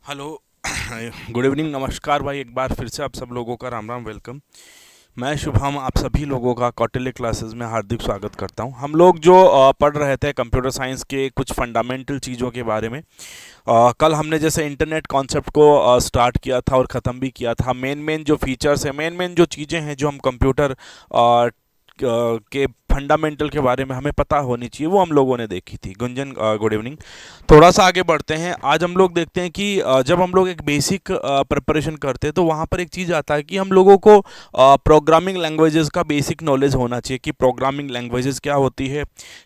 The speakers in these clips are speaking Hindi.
हेलो। गुड इवनिंग, नमस्कार भाई। एक बार फिर से आप सब लोगों का राम राम, वेलकम। मैं शुभम आप सभी लोगों का कौटिल्य क्लासेस में हार्दिक स्वागत करता हूं। हम लोग जो पढ़ रहे थे कंप्यूटर साइंस के कुछ फंडामेंटल चीज़ों के बारे में। कल हमने जैसे इंटरनेट कॉन्सेप्ट को स्टार्ट किया था और ख़त्म भी किया था। मेन मेन जो फीचर्स हैं, मेन मेन जो चीज़ें हैं जो हम कंप्यूटर के फंडामेंटल के बारे में हमें पता होनी चाहिए, वो हम लोगों ने देखी थी। Gunjan, good evening. थोड़ा सा आगे बढ़ते हैं। आज हम लोग देखते हैं कि जब हम लोग एक बेसिक प्रिपरेशन करते हैं तो वहाँ पर एक चीज़ आता है कि हम लोगों को प्रोग्रामिंग लैंग्वेजेस का बेसिक नॉलेज होना चाहिए कि प्रोग्रामिंग लैंग्वेजेस क्या होती है,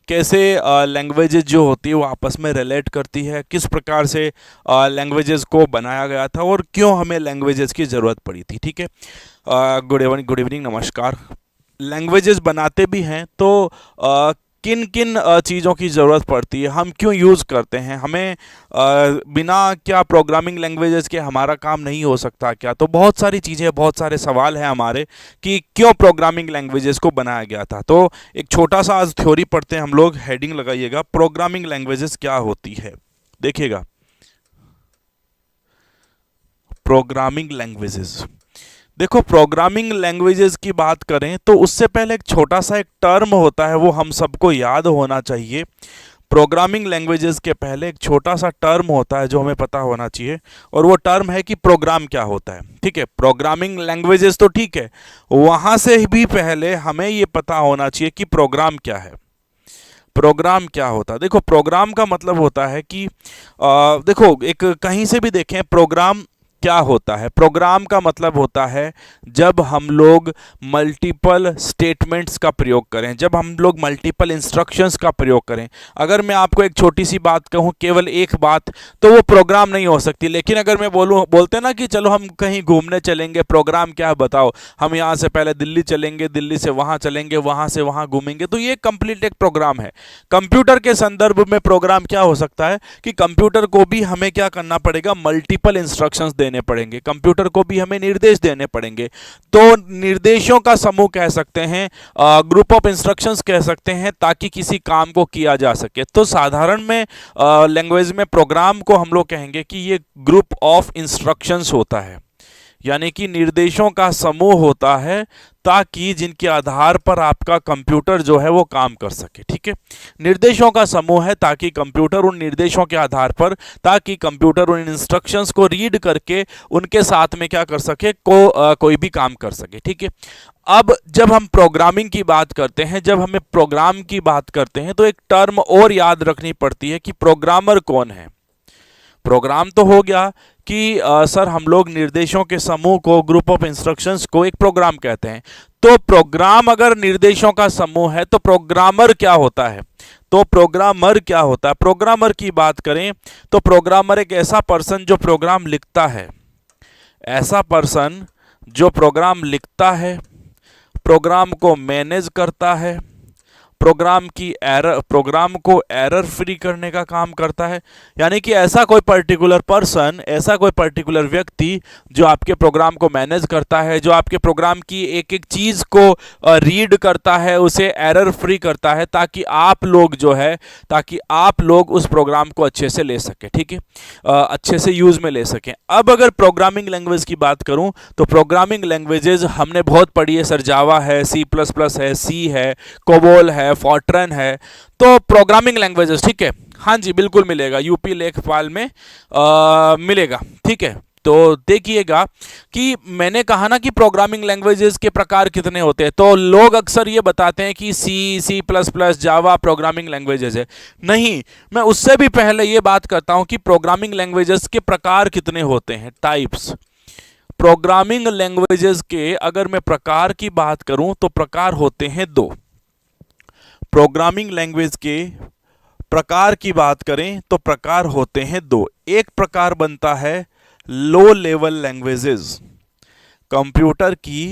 कैसे लैंग्वेजेस जो होती है वो आपस में रिलेट करती है, किस प्रकार से लैंग्वेजेस को बनाया गया था और क्यों हमें लैंग्वेजेस की ज़रूरत पड़ी थी। ठीक है। गुड इवनिंग, नमस्कार। लैंग्वेजेस बनाते भी हैं तो किन किन चीज़ों की ज़रूरत पड़ती है, हम क्यों यूज़ करते हैं, हमें बिना क्या प्रोग्रामिंग लैंग्वेजेस के हमारा काम नहीं हो सकता क्या। तो बहुत सारी चीज़ें, बहुत सारे सवाल हैं हमारे कि क्यों प्रोग्रामिंग लैंग्वेजेस को बनाया गया था। तो एक छोटा सा आज थ्योरी पढ़ते हैं हम लोग। हेडिंग लगाइएगा, प्रोग्रामिंग लैंग्वेजेस क्या होती है। देखिएगा, प्रोग्रामिंग लैंग्वेजेस। देखो, प्रोग्रामिंग लैंग्वेजेस की बात करें तो उससे पहले एक छोटा सा एक टर्म होता है, वो हम सबको याद होना चाहिए। प्रोग्रामिंग लैंग्वेजेस के पहले एक छोटा सा टर्म होता है जो हमें पता होना चाहिए, और वो टर्म है कि प्रोग्राम क्या होता है। ठीक है, प्रोग्रामिंग लैंग्वेजेस तो ठीक है, वहां से भी पहले हमें ये पता होना चाहिए कि प्रोग्राम क्या है। प्रोग्राम क्या होता है? देखो, प्रोग्राम का मतलब होता है कि देखो, एक कहीं से भी देखें, प्रोग्राम क्या होता है। प्रोग्राम का मतलब होता है जब हम लोग मल्टीपल स्टेटमेंट्स का प्रयोग करें, जब हम लोग मल्टीपल इंस्ट्रक्शंस का प्रयोग करें। अगर मैं आपको एक छोटी सी बात कहूँ, केवल एक बात, तो वो प्रोग्राम नहीं हो सकती। लेकिन अगर मैं बोलते ना कि चलो हम कहीं घूमने चलेंगे, प्रोग्राम क्या है बताओ, हम यहाँ से पहले दिल्ली चलेंगे, दिल्ली से वहाँ चलेंगे, वहाँ से वहाँ घूमेंगे, तो ये कंप्लीट एक प्रोग्राम है। कंप्यूटर के संदर्भ में प्रोग्राम क्या हो सकता है कि कंप्यूटर को भी हमें क्या करना पड़ेगा, मल्टीपल इंस्ट्रक्शंस देने पड़ेंगे, कंप्यूटर को भी हमें निर्देश देने पड़ेंगे। तो निर्देशों का समूह कह सकते हैं, ग्रुप ऑफ इंस्ट्रक्शंस कह सकते हैं, ताकि किसी काम को किया जा सके। तो साधारण में लैंग्वेज में प्रोग्राम को हम लोग कहेंगे कि ये ग्रुप ऑफ इंस्ट्रक्शंस होता है, यानी कि निर्देशों का समूह होता है, ताकि जिनके आधार पर आपका कंप्यूटर जो है वो काम कर सके। ठीक है, निर्देशों का समूह है ताकि कंप्यूटर उन निर्देशों के आधार पर, ताकि कंप्यूटर उन इंस्ट्रक्शंस को रीड करके उनके साथ में क्या कर सके, कोई भी काम कर सके। ठीक है। अब जब हम प्रोग्रामिंग की बात करते हैं, जब हमें प्रोग्राम की बात करते हैं, तो एक टर्म और याद रखनी पड़ती है कि प्रोग्रामर कौन है। प्रोग्राम तो हो गया कि सर हम लोग निर्देशों के समूह को, ग्रुप ऑफ इंस्ट्रक्शंस को एक प्रोग्राम कहते हैं। तो प्रोग्राम अगर निर्देशों का समूह है तो प्रोग्रामर क्या होता है? तो प्रोग्रामर क्या होता है? प्रोग्रामर की बात करें तो प्रोग्रामर एक ऐसा पर्सन जो प्रोग्राम लिखता है, ऐसा पर्सन जो प्रोग्राम लिखता है, प्रोग्राम को मैनेज करता है, प्रोग्राम को एरर फ्री करने का काम करता है। यानी कि ऐसा कोई पर्टिकुलर पर्सन, ऐसा कोई पर्टिकुलर व्यक्ति जो आपके प्रोग्राम को मैनेज करता है, जो आपके प्रोग्राम की एक एक चीज़ को रीड करता है, उसे एरर फ्री करता है, ताकि आप लोग जो है, ताकि आप लोग उस प्रोग्राम को अच्छे से ले सकें। ठीक है, अच्छे से यूज़ में ले सकें। अब अगर प्रोग्रामिंग लैंग्वेज की बात करूं तो प्रोग्रामिंग लैंग्वेजेस हमने बहुत पढ़ी है सर। जावा है, सी प्लस प्लस है, सी है, कोबोल है, फॉर्ट्रन है। तो प्रोग्रामिंग लैंग्वेजेस, ठीक है, हाँ जी बिल्कुल मिलेगा, यूपी लेखपाल में मिलेगा। ठीक है, तो देखिएगा कि मैंने कहा ना कि प्रोग्रामिंग लैंग्वेजेस के प्रकार कितने होते हैं। तो लोग अक्सर ये बताते हैं कि C, C plus plus, Java programming languages है। नहीं, मैं उससे भी पहले ये बात करता हूं कि प्रोग्रामिंग लैंग्वेजेस के प्रकार कितने होते हैं, टाइप्स। प्रोग्रामिंग लैंग्वेजेस के अगर मैं प्रकार की बात करूं तो प्रकार होते हैं दो। प्रोग्रामिंग लैंग्वेज के प्रकार की बात करें तो प्रकार होते हैं दो। एक प्रकार बनता है लो लेवल लैंग्वेजेस, कंप्यूटर की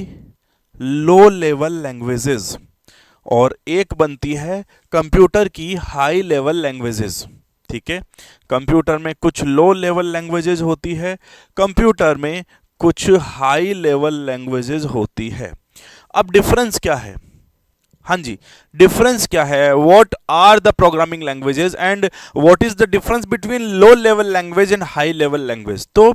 लो लेवल लैंग्वेजेस, और एक बनती है कंप्यूटर की हाई लेवल लैंग्वेजेस। ठीक है, कंप्यूटर में कुछ लो लेवल लैंग्वेजेस होती है, कंप्यूटर में कुछ हाई लेवल लैंग्वेजेस होती है। अब डिफरेंस क्या है? हाँ जी, डिफरेंस क्या है, what are the programming languages and what is the difference between low level language and high level language. तो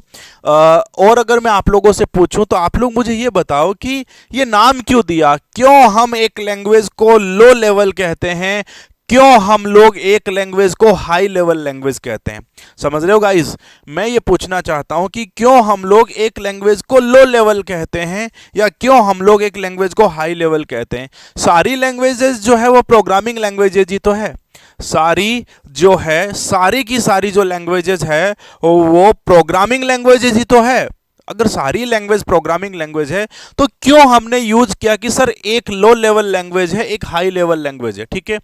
और अगर मैं आप लोगों से पूछूं तो आप लोग मुझे ये बताओ कि ये नाम क्यों दिया, क्यों हम एक लैंग्वेज को लो लेवल कहते हैं, क्यों हम लोग एक लैंग्वेज को हाई लेवल लैंग्वेज कहते हैं। समझ रहे हो गाइस, मैं ये पूछना चाहता हूं कि क्यों हम लोग एक लैंग्वेज को लो लेवल कहते हैं या क्यों हम लोग एक लैंग्वेज को हाई लेवल कहते हैं। सारी लैंग्वेजेस जो है वो प्रोग्रामिंग लैंग्वेजेज ही तो है, सारी जो है, सारी की सारी जो लैंग्वेजेस है वो प्रोग्रामिंग लैंग्वेजेज ही तो है। अगर सारी लैंग्वेज प्रोग्रामिंग लैंग्वेज है तो क्यों हमने यूज किया कि सर एक लो लेवल लैंग्वेज है एक हाई लेवल लैंग्वेज है। ठीक है,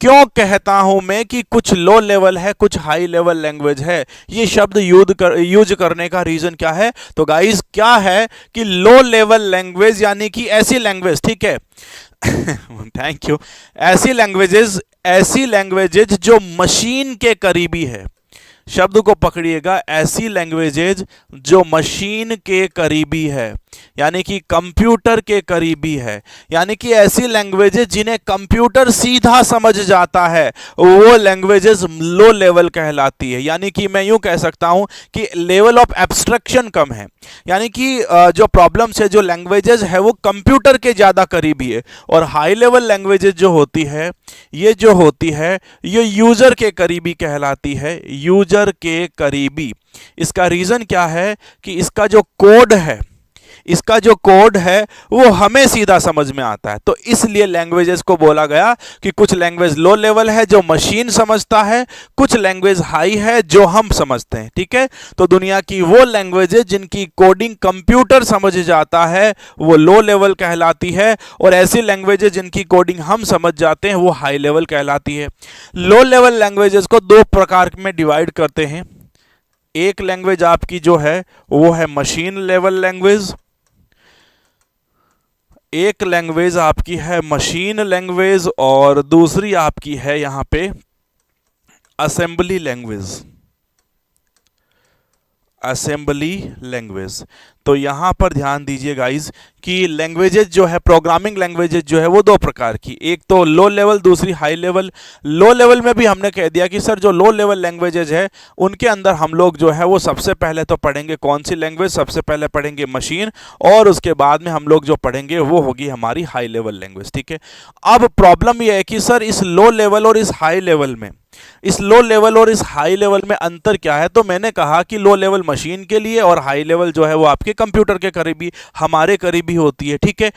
क्यों कहता हूं मैं कि कुछ लो लेवल है कुछ हाई लेवल लैंग्वेज है, ये शब्द यूज करने का रीजन क्या है। तो गाइस क्या है कि लो लेवल लैंग्वेज यानी कि ऐसी लैंग्वेज, ठीक है थैंक यू, ऐसी लैंग्वेजेज जो मशीन के करीबी है। शब्द को पकड़िएगा, ऐसी लैंग्वेजेज जो मशीन के करीबी है यानी कि कंप्यूटर के करीबी है, यानी कि ऐसी लैंग्वेजेज जिन्हें कंप्यूटर सीधा समझ जाता है वो लैंग्वेजेज लो लेवल कहलाती है। यानी कि मैं यूं कह सकता हूं कि लेवल ऑफ एब्स्ट्रैक्शन कम है, यानी कि जो प्रॉब्लम्स है, जो लैंग्वेजेज है वो कंप्यूटर के ज़्यादा करीबी है। और हाई लेवल लैंग्वेजेज जो होती है ये यूजर के करीबी कहलाती है, यूजर के करीबी। इसका रीजन क्या है कि इसका जो कोड है वो हमें सीधा समझ में आता है। तो इसलिए लैंग्वेजेस को बोला गया कि कुछ लैंग्वेज लो लेवल है जो मशीन समझता है, कुछ लैंग्वेज हाई है जो हम समझते हैं। ठीक है, तो दुनिया की वो लैंग्वेजेस जिनकी कोडिंग कंप्यूटर समझ जाता है वो लो लेवल कहलाती है, और ऐसी लैंग्वेजेस जिनकी कोडिंग हम समझ जाते हैं वो हाई लेवल कहलाती है। लो लेवल लैंग्वेजेस को दो प्रकार में डिवाइड करते हैं। एक लैंग्वेज आपकी जो है वो है मशीन लेवल लैंग्वेज, एक लैंग्वेज आपकी है मशीन लैंग्वेज और दूसरी आपकी है यहां पे असेंबली लैंग्वेज, असेंबली लैंग्वेज। तो यहां पर ध्यान दीजिए गाइस कि लैंग्वेजेज जो है, प्रोग्रामिंग लैंग्वेजेज जो है वो दो प्रकार की, एक तो लो लेवल दूसरी हाई लेवल। लो लेवल में भी हमने कह दिया कि सर जो लो लेवल लैंग्वेजेज है उनके अंदर हम लोग जो है वो सबसे पहले तो पढ़ेंगे कौन सी लैंग्वेज, सबसे पहले पढ़ेंगे मशीन, और उसके बाद में हम लोग जो पढ़ेंगे वो होगी हमारी हाई लेवल लैंग्वेज। ठीक है, अब प्रॉब्लम यह है कि सर इस लो लेवल और इस हाई लेवल में, इस लो लेवल और इस हाई लेवल में अंतर क्या है। तो मैंने कहा कि लो लेवल मशीन के लिए और हाई लेवल जो है वो आपके कंप्यूटर के करीबी, हमारे करीबी होती है। ठीक है,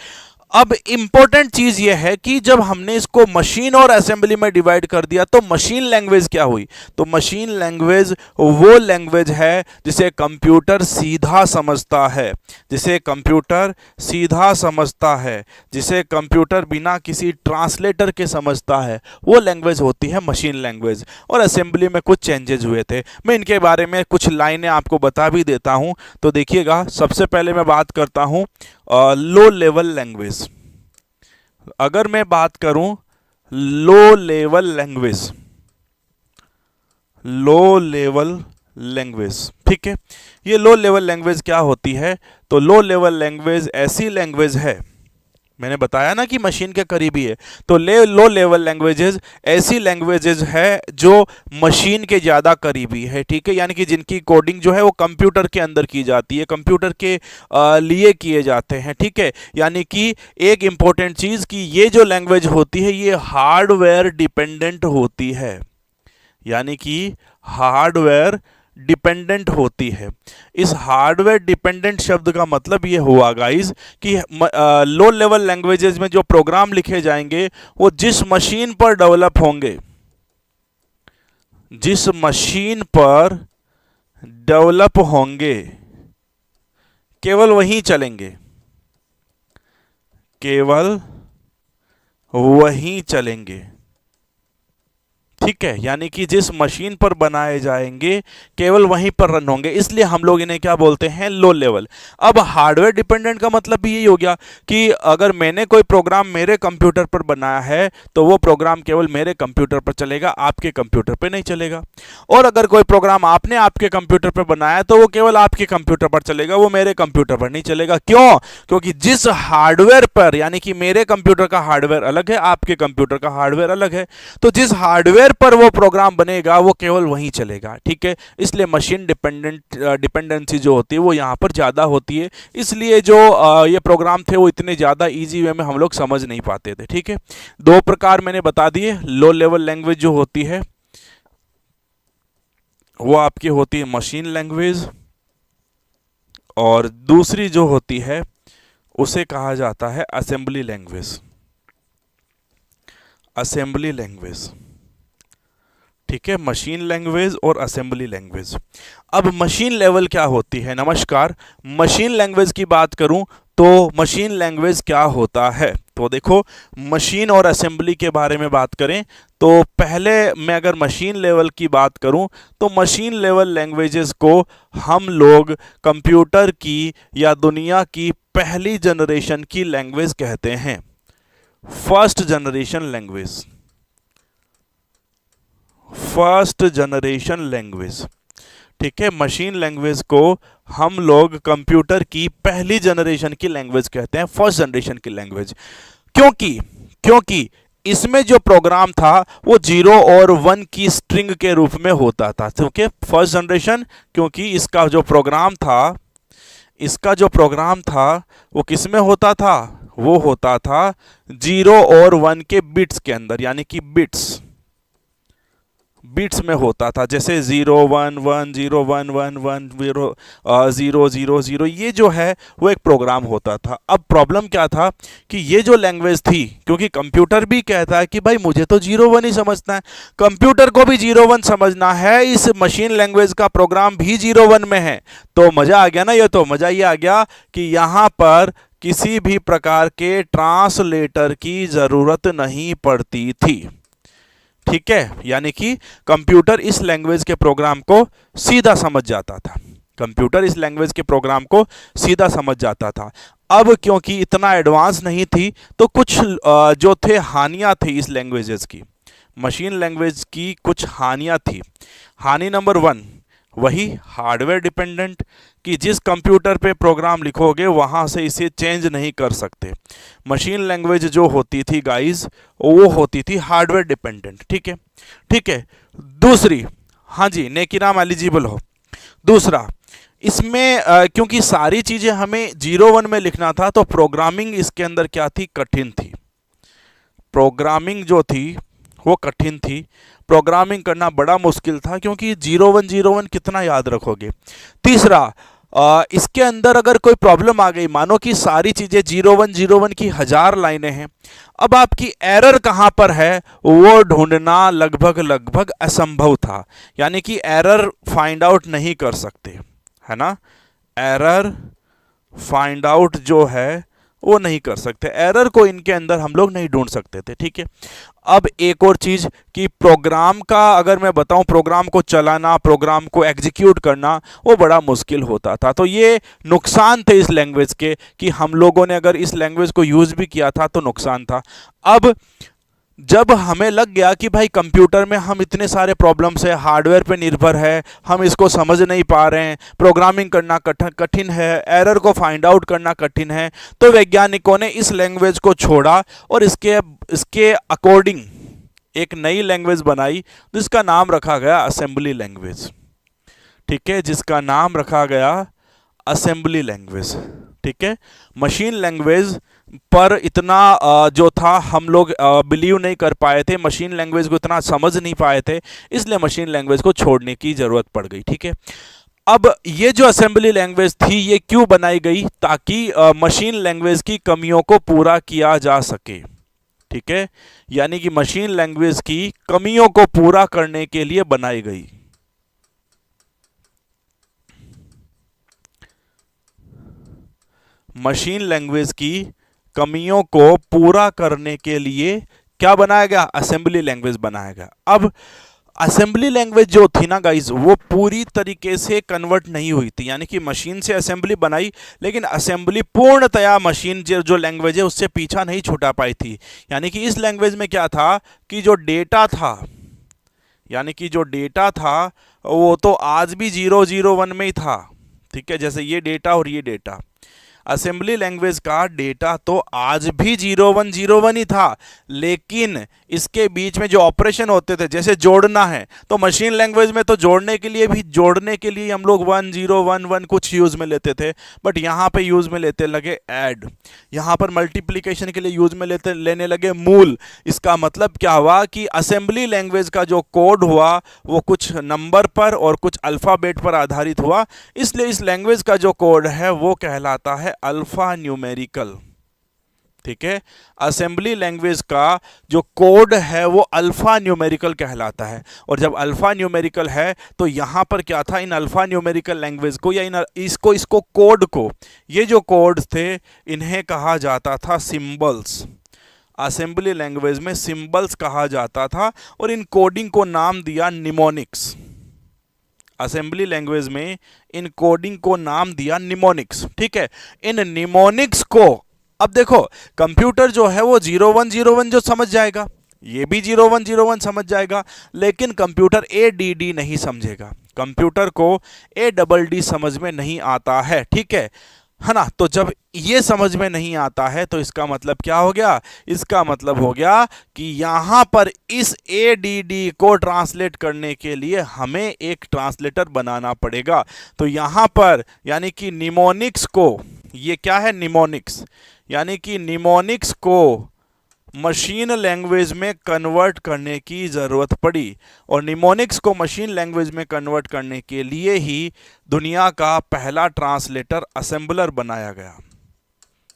अब इंपॉर्टेंट चीज यह है कि जब हमने इसको मशीन और असेंबली में डिवाइड कर दिया तो मशीन लैंग्वेज क्या हुई। तो मशीन लैंग्वेज वो लैंग्वेज है जिसे कंप्यूटर सीधा समझता है, जिसे कंप्यूटर सीधा समझता है, जिसे कंप्यूटर बिना किसी ट्रांसलेटर के समझता है, वो लैंग्वेज होती है मशीन लैंग्वेज। और असेंबली में कुछ चेंजेस हुए थे, मैं इनके बारे में कुछ लाइनें आपको बता भी देता हूं। तो देखिएगा, सबसे पहले मैं बात करता हूं लो लेवल लैंग्वेज। अगर मैं बात करूं लो लेवल लैंग्वेज, लो लेवल लैंग्वेज, ठीक है, ये लो लेवल लैंग्वेज क्या होती है। तो लो लेवल लैंग्वेज ऐसी लैंग्वेज है, मैंने बताया ना कि मशीन के करीबी है, तो लो लेवल लैंग्वेजेस ऐसी लैंग्वेजेस है जो मशीन के ज़्यादा करीबी है। ठीक है, यानी कि जिनकी कोडिंग जो है वो कंप्यूटर के अंदर की जाती है, कंप्यूटर के लिए किए जाते हैं। ठीक है, यानी कि एक इंपॉर्टेंट चीज़ कि ये जो लैंग्वेज होती है ये हार्डवेयर डिपेंडेंट होती है, यानी कि हार्डवेयर डिपेंडेंट होती है। इस हार्डवेयर डिपेंडेंट शब्द का मतलब ये हुआ गाइस कि लो लेवल लैंग्वेजेस में जो प्रोग्राम लिखे जाएंगे वो जिस मशीन पर डेवलप होंगे, जिस मशीन पर डेवलप होंगे केवल वहीं चलेंगे, केवल वहीं चलेंगे। ठीक है, यानी कि जिस मशीन पर बनाए जाएंगे केवल वहीं पर रन होंगे, इसलिए हम लोग इन्हें क्या बोलते हैं, लो लेवल। अब हार्डवेयर डिपेंडेंट का मतलब भी यही हो गया कि अगर मैंने कोई प्रोग्राम मेरे कंप्यूटर पर बनाया है तो वो प्रोग्राम केवल मेरे कंप्यूटर पर चलेगा, आपके कंप्यूटर पर नहीं चलेगा। और अगर कोई प्रोग्राम आपने आपके कंप्यूटर पर बनाया तो वो केवल आपके कंप्यूटर पर चलेगा, वो मेरे कंप्यूटर पर नहीं चलेगा। क्यों? क्योंकि जिस हार्डवेयर पर, यानी कि मेरे कंप्यूटर का हार्डवेयर अलग है, आपके कंप्यूटर का हार्डवेयर अलग है, तो जिस हार्डवेयर पर वो प्रोग्राम बनेगा वो केवल वहीं चलेगा। ठीक है, इसलिए मशीन डिपेंडेंसी जो होती है वो यहाँ पर ज़्यादा होती है, इसलिए जो ये प्रोग्राम थे वो इतने ज़्यादा ईजी वे में हम लोग समझ नहीं पाते थे। ठीक है, दो प्रकार मैंने बता दिए। लो लेवल लैंग्वेज जो होती है वो आपकी होती है मशीन लैंग्वेज, और दूसरी जो होती है उसे कहा जाता है असेंबली लैंग्वेज। असेंबली लैंग्वेज, ठीक है, मशीन लैंग्वेज और असेंबली लैंग्वेज। अब मशीन लेवल क्या होती है? नमस्कार, मशीन लैंग्वेज की बात करूं तो मशीन लैंग्वेज क्या होता है, तो देखो मशीन और असेंबली के बारे में बात करें तो पहले मैं अगर मशीन लेवल की बात करूं तो मशीन लेवल लैंग्वेजेस को हम लोग कंप्यूटर की या दुनिया की पहली जनरेशन की लैंग्वेज कहते हैं, first generation language. First generation language, ठीक है, मशीन लैंग्वेज को हम लोग कंप्यूटर की पहली जनरेशन की लैंग्वेज कहते हैं, फर्स्ट जनरेशन की लैंग्वेज। क्योंकि इसमें जो प्रोग्राम था वो 0 और 1 की स्ट्रिंग के रूप में होता था। क्योंकि फर्स्ट जनरेशन, क्योंकि इसका जो प्रोग्राम था वो किस में होता था, वो होता था 0 और 1 के बिट्स के अंदर, यानी कि बिट्स में होता था, जैसे 0 1 1 0 1 1 1 0 0 0, ये जो है वो एक प्रोग्राम होता था। अब प्रॉब्लम क्या था कि ये जो लैंग्वेज थी, क्योंकि कंप्यूटर भी कहता है कि भाई मुझे तो 0 1 ही समझना है, कंप्यूटर को भी 0 1 समझना है, इस मशीन लैंग्वेज का प्रोग्राम भी 0 1 में है, तो मजा आ गया ना। ये तो मजा ये आ गया कि यहाँ पर किसी भी प्रकार के ट्रांसलेटर की जरूरत नहीं पड़ती थी। ठीक है, यानी कि कंप्यूटर इस लैंग्वेज के प्रोग्राम को सीधा समझ जाता था, कंप्यूटर इस लैंग्वेज के प्रोग्राम को सीधा समझ जाता था। अब क्योंकि इतना एडवांस नहीं थी तो कुछ जो थे हानियां थी इस लैंग्वेजेस की, मशीन लैंग्वेज की कुछ हानियां थी। हानि नंबर 1 वही हार्डवेयर डिपेंडेंट, कि जिस कंप्यूटर पे प्रोग्राम लिखोगे वहाँ से इसे चेंज नहीं कर सकते। मशीन लैंग्वेज जो होती थी गाइस वो होती थी हार्डवेयर डिपेंडेंट। ठीक है। दूसरी, हाँ जी, नेकी नाम एलिजिबल हो। दूसरा, इसमें क्योंकि सारी चीज़ें हमें 0 1 में लिखना था तो प्रोग्रामिंग इसके अंदर क्या थी, कठिन थी। प्रोग्रामिंग जो थी वो कठिन थी, प्रोग्रामिंग करना बड़ा मुश्किल था, क्योंकि 0 1 0 1 कितना याद रखोगे। तीसरा, इसके अंदर अगर कोई प्रॉब्लम आ गई, मानो कि सारी चीज़ें 0 1 0 1 की 1000 लाइनें हैं, अब आपकी एरर कहाँ पर है वो ढूंढना लगभग असंभव था, यानी कि एरर फाइंड आउट नहीं कर सकते, है ना, एरर फाइंड आउट जो है वो नहीं कर सकते, एरर को इनके अंदर हम लोग नहीं ढूंढ सकते थे। ठीक है, अब एक और चीज़ कि प्रोग्राम का अगर मैं बताऊं, प्रोग्राम को चलाना, प्रोग्राम को एग्जीक्यूट करना वो बड़ा मुश्किल होता था। तो ये नुकसान थे इस लैंग्वेज के कि हम लोगों ने अगर इस लैंग्वेज को यूज़ भी किया था तो नुकसान था। अब जब हमें लग गया कि भाई कंप्यूटर में हम इतने सारे प्रॉब्लम्स है, हार्डवेयर पे निर्भर है, हम इसको समझ नहीं पा रहे हैं, प्रोग्रामिंग करना कठिन है, एरर को फाइंड आउट करना कठिन है, तो वैज्ञानिकों ने इस लैंग्वेज को छोड़ा और इसके अकॉर्डिंग एक नई लैंग्वेज बनाई जिसका नाम रखा गया असेंबली लैंग्वेज। ठीक है, जिसका नाम रखा गया असेंबली लैंग्वेज। ठीक है, मशीन लैंग्वेज पर इतना जो था हम लोग बिलीव नहीं कर पाए थे, मशीन लैंग्वेज को इतना समझ नहीं पाए थे, इसलिए मशीन लैंग्वेज को छोड़ने की ज़रूरत पड़ गई। ठीक है, अब ये जो असेंबली लैंग्वेज थी ये क्यों बनाई गई, ताकि मशीन लैंग्वेज की कमियों को पूरा किया जा सके। ठीक है, यानी कि मशीन लैंग्वेज की कमियों को पूरा करने के लिए बनाई गई। मशीन लैंग्वेज की कमियों को पूरा करने के लिए क्या बनाया गया? असेंबली लैंग्वेज बनाया गया। अब असेंबली लैंग्वेज जो थी ना गाइज, वो पूरी तरीके से कन्वर्ट नहीं हुई थी, यानी कि मशीन से असेंबली बनाई, लेकिन असेंबली पूर्णतया मशीन जो लैंग्वेज है उससे पीछा नहीं छुटा पाई थी। यानी कि इस लैंग्वेज में क्या था कि जो डेटा था, यानी कि जो डेटा था वो तो आज भी 001 में ही था, ठीक है, जैसे ये डेटा और ये डेटा। असेंबली लैंग्वेज का डेटा तो आज भी 0101 ही था, लेकिन इसके बीच में जो ऑपरेशन होते थे, जैसे जोड़ना है, तो मशीन लैंग्वेज में तो जोड़ने के लिए हम लोग 1011 कुछ यूज में लेते थे, बट यहाँ पे यूज में लेते लगे ऐड। यहाँ पर मल्टीप्लिकेशन के लिए यूज में लेने लगे मूल। इसका मतलब क्या हुआ कि असेंबली लैंग्वेज का जो कोड हुआ वो कुछ नंबर पर और कुछ अल्फ़ाबेट पर आधारित हुआ, इसलिए इस लैंग्वेज का जो कोड है वो कहलाता है अल्फा न्यूमेरिकल। ठीक है, असेंबली लैंग्वेज का जो कोड है वो अल्फा न्यूमेरिकल कहलाता है। और जब अल्फा न्यूमेरिकल है तो यहां पर क्या था, इन अल्फा न्यूमेरिकल लैंग्वेज को या इसको कोड को, ये जो कोड थे इन्हें कहा जाता था सिंबल्स। असेंबली लैंग्वेज में सिंबल्स कहा जाता था और इन कोडिंग को नाम दिया निमोनिक्स। असेंबली लैंग्वेज में इन कोडिंग को नाम दिया निमोनिक्स। ठीक है, इन निमोनिक्स को, अब देखो कंप्यूटर जो है वो 0101 जो समझ जाएगा, ये भी 0101 समझ जाएगा, लेकिन कंप्यूटर ADD नहीं समझेगा, कंप्यूटर को ADD समझ में नहीं आता है। ठीक है ना? तो जब ये समझ में नहीं आता है तो इसका मतलब क्या हो गया? इसका मतलब हो गया कि यहां पर इस ADD को ट्रांसलेट करने के लिए हमें एक ट्रांसलेटर बनाना पड़ेगा। तो यहां पर यानी कि निमोनिक्स को, ये क्या है निमोनिक्स, यानी कि निमोनिक्स को मशीन लैंग्वेज में कन्वर्ट करने की ज़रूरत पड़ी। और निमोनिक्स को मशीन लैंग्वेज में कन्वर्ट करने के लिए ही दुनिया का पहला ट्रांसलेटर असेंबलर बनाया गया।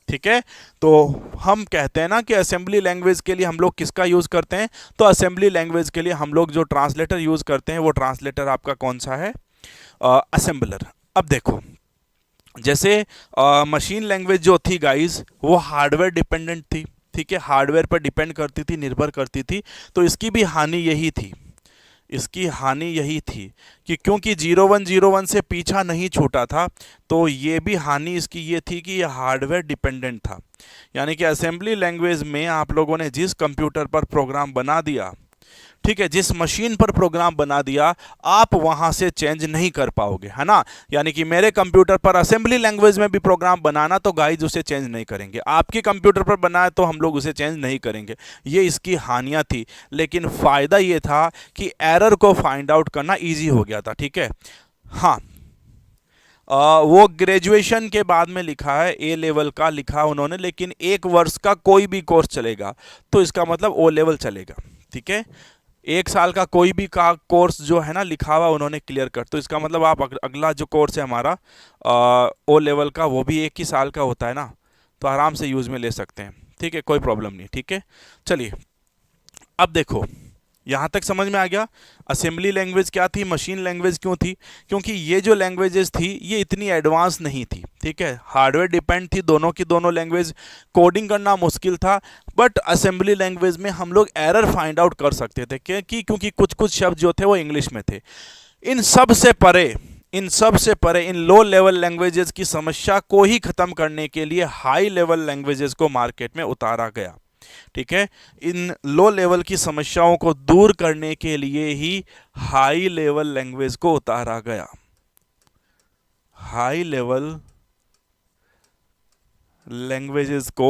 ठीक है, तो हम कहते हैं ना कि असेंबली लैंग्वेज के लिए हम लोग किसका यूज़ करते हैं, तो असेंबली लैंग्वेज के लिए हम लोग जो ट्रांसलेटर यूज़ करते हैं वो ट्रांसलेटर आपका कौन सा है? असेंबलर। अब देखो, जैसे मशीन लैंग्वेज जो थी गाइस वो हार्डवेयर डिपेंडेंट थी। ठीक है, हार्डवेयर पर डिपेंड करती थी, निर्भर करती थी। तो इसकी भी हानि यही थी, इसकी हानि यही थी कि क्योंकि 0101 से पीछा नहीं छूटा था, तो ये भी हानि इसकी ये थी कि ये हार्डवेयर डिपेंडेंट था। यानी कि असेंबली लैंग्वेज में आप लोगों ने जिस कंप्यूटर पर प्रोग्राम बना दिया, ठीक है, जिस मशीन पर प्रोग्राम बना दिया, आप वहां से चेंज नहीं कर पाओगे, है ना? यानी कि मेरे कंप्यूटर पर असेंबली लैंग्वेज में भी प्रोग्राम बनाना तो गाइज उसे चेंज नहीं करेंगे, आपके कंप्यूटर पर बनाए तो हम लोग उसे चेंज नहीं करेंगे। ये इसकी हानियां थी, लेकिन फायदा ये था कि एरर को फाइंड आउट करना ईजी हो गया था। ठीक है, हाँ, वो ग्रेजुएशन के बाद में लिखा है, A लेवल का लिखा उन्होंने, लेकिन 1 वर्ष का कोई भी कोर्स चलेगा, तो इसका मतलब O लेवल चलेगा। ठीक है, 1 साल का कोई भी का कोर्स जो है ना लिखा हुआ उन्होंने क्लियर कर, तो इसका मतलब आप अगला जो कोर्स है हमारा O लेवल का, वो भी 1 ही साल का होता है ना, तो आराम से यूज़ में ले सकते हैं। ठीक है, कोई प्रॉब्लम नहीं। ठीक है, चलिए अब देखो, यहाँ तक समझ में आ गया असेंबली लैंग्वेज क्या थी, मशीन लैंग्वेज क्यों थी? क्योंकि ये जो लैंग्वेजेस थी ये इतनी एडवांस नहीं थी। ठीक है, हार्डवेयर डिपेंड थी दोनों की दोनों लैंग्वेज, कोडिंग करना मुश्किल था, बट असेंबली लैंग्वेज में हम लोग एरर फाइंड आउट कर सकते थे क्योंकि कुछ कुछ शब्द जो थे वो इंग्लिश में थे। इन सब से परे इन लो लेवल लैंग्वेजेस की समस्या को ही ख़त्म करने के लिए हाई लेवल लैंग्वेजेस को मार्केट में उतारा गया। ठीक है, इन लो लेवल की समस्याओं को दूर करने के लिए ही हाई लेवल लैंग्वेज को उतारा गया, हाई लेवल लैंग्वेजेस को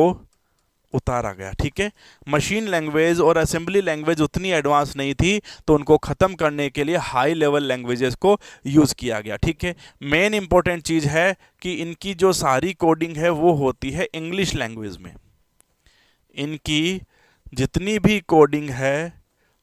उतारा गया। ठीक है, मशीन लैंग्वेज और असेंबली लैंग्वेज उतनी एडवांस नहीं थी, तो उनको ख़त्म करने के लिए हाई लेवल लैंग्वेजेस को यूज़ किया गया। ठीक है, मेन इंपॉर्टेंट चीज़ है कि इनकी जो सारी कोडिंग है वो होती है इंग्लिश लैंग्वेज में, इनकी जितनी भी कोडिंग है